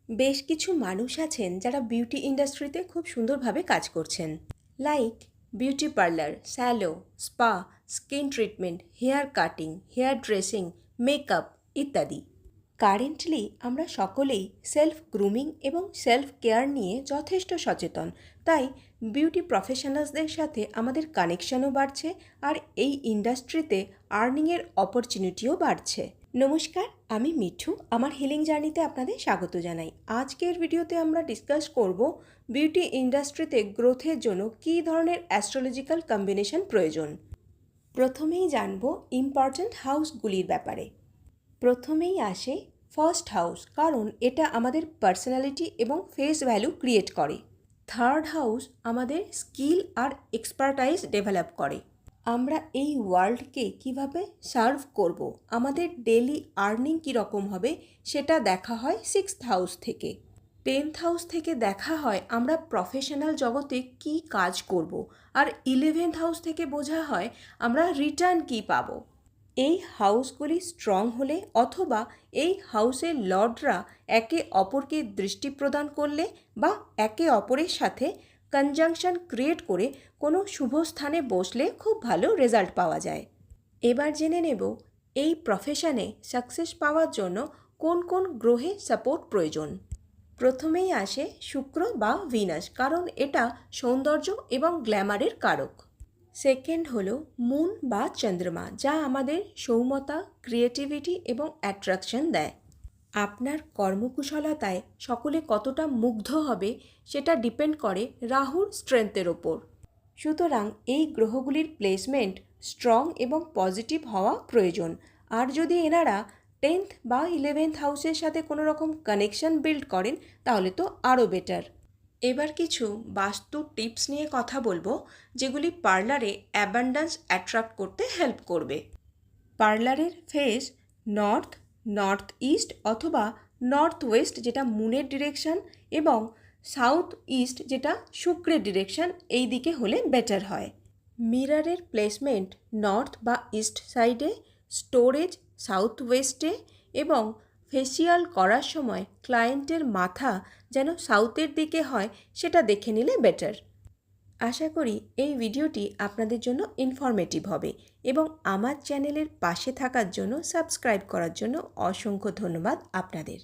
বেশ কিছু মানুষ আছেন যারা বিউটি ইন্ডাস্ট্রিতে খুব সুন্দরভাবে কাজ করছেন, like beauty parlour, salon, spa, skin treatment, hair cutting, hair dressing, makeup ইত্যাদি। কারেন্টলি আমরা সকলেই সেলফ গ্রুমিং এবং সেলফ কেয়ার নিয়ে যথেষ্ট সচেতন, তাই বিউটি প্রফেশনালসদের সাথে আমাদের কানেকশনও বাড়ছে আর এই ইন্ডাস্ট্রিতে আর্নিংয়ের অপরচুনিটিও বাড়ছে। নমস্কার, আমি মিঠু। আমার হিলিং জার্নিতে আপনাদের স্বাগত জানাই। আজকের ভিডিওতে আমরা ডিসকাস করব বিউটি ইন্ডাস্ট্রিতে গ্রোথের জন্য কী ধরনের অ্যাস্ট্রোলজিক্যাল কম্বিনেশন প্রয়োজন। প্রথমেই জানব ইম্পর্ট্যান্ট হাউসগুলির ব্যাপারে। প্রথমেই আসে ফার্স্ট হাউস, কারণ এটা আমাদের পার্সোনালিটি এবং ফেস ভ্যালু ক্রিয়েট করে। থার্ড হাউস আমাদের স্কিল আর এক্সপার্টাইজ ডেভেলপ করে। আমরা এই ওয়ার্ল্ডকে কিভাবে সার্ভ করব, আমাদের ডেলি আর্নিং কীরকম হবে সেটা দেখা হয় সিক্সথ হাউস থেকে। 10th হাউস থেকে দেখা হয় আমরা প্রফেশনাল জগতে কি কাজ করব, আর 11th হাউস থেকে বোঝা হয় আমরা রিটার্ন কি পাবো। এই হাউসগুলি স্ট্রং হলে অথবা এই হাউসের লর্ডরা একে অপরকে দৃষ্টি প্রদান করলে বা একে অপরের সাথে কনজাংশন ক্রিয়েট করে কোনো শুভ স্থানে বসলে খুব ভালো রেজাল্ট পাওয়া যায়। এবার জেনে নেব এই প্রফেশনে সাকসেস পাওয়ার জন্য কোন কোন গ্রহে সাপোর্ট প্রয়োজন। প্রথমেই আসে শুক্র বা ভিনাস, কারণ এটা সৌন্দর্য এবং গ্ল্যামারের কারক। সেকেন্ড হলো মুন বা চন্দ্রমা, যা আমাদের সৌম্যতা, ক্রিয়েটিভিটি এবং অ্যাট্রাকশন দেয়। আপনার কর্মকুশলতায় সকলে কতটা মুগ্ধ হবে সেটা ডিপেন্ড করে রাহুর স্ট্রেংথের ওপর। সুতরাং এই গ্রহগুলির প্লেসমেন্ট স্ট্রং এবং পজিটিভ হওয়া প্রয়োজন। আর যদি এনারা 10th বা 11th হাউসের সাথে কোনো রকম কানেকশন বিল্ড করেন তাহলে তো আরও বেটার। এবার কিছু বাস্তু টিপস নিয়ে কথা বলবো, যেগুলি পার্লারে অ্যাবান্ড্যান্স অ্যাট্রাক্ট করতে হেল্প করবে। পার্লারের ফেস নর্থ, নর্থ ইস্ট অথবা নর্থ ওয়েস্ট যেটা মুনের ডিরেকশন, এবং সাউথ ইস্ট যেটা শুক্রের ডিরেকশন, এই দিকে হলে বেটার হয়। মিররের প্লেসমেন্ট নর্থ বা ইস্ট সাইডে, স্টোরেজ সাউথ ওয়েস্টে, এবং ফেসিয়াল করার সময় ক্লায়েন্টের মাথা যেন সাউথের দিকে হয় সেটা দেখে নিলে বেটার। আশা করি এই ভিডিওটি আপনাদের জন্য ইনফরমেটিভ হবে, এবং আমার চ্যানেলের পাশে থাকার জন্য, সাবস্ক্রাইব করার জন্য অসংখ্য ধন্যবাদ আপনাদের।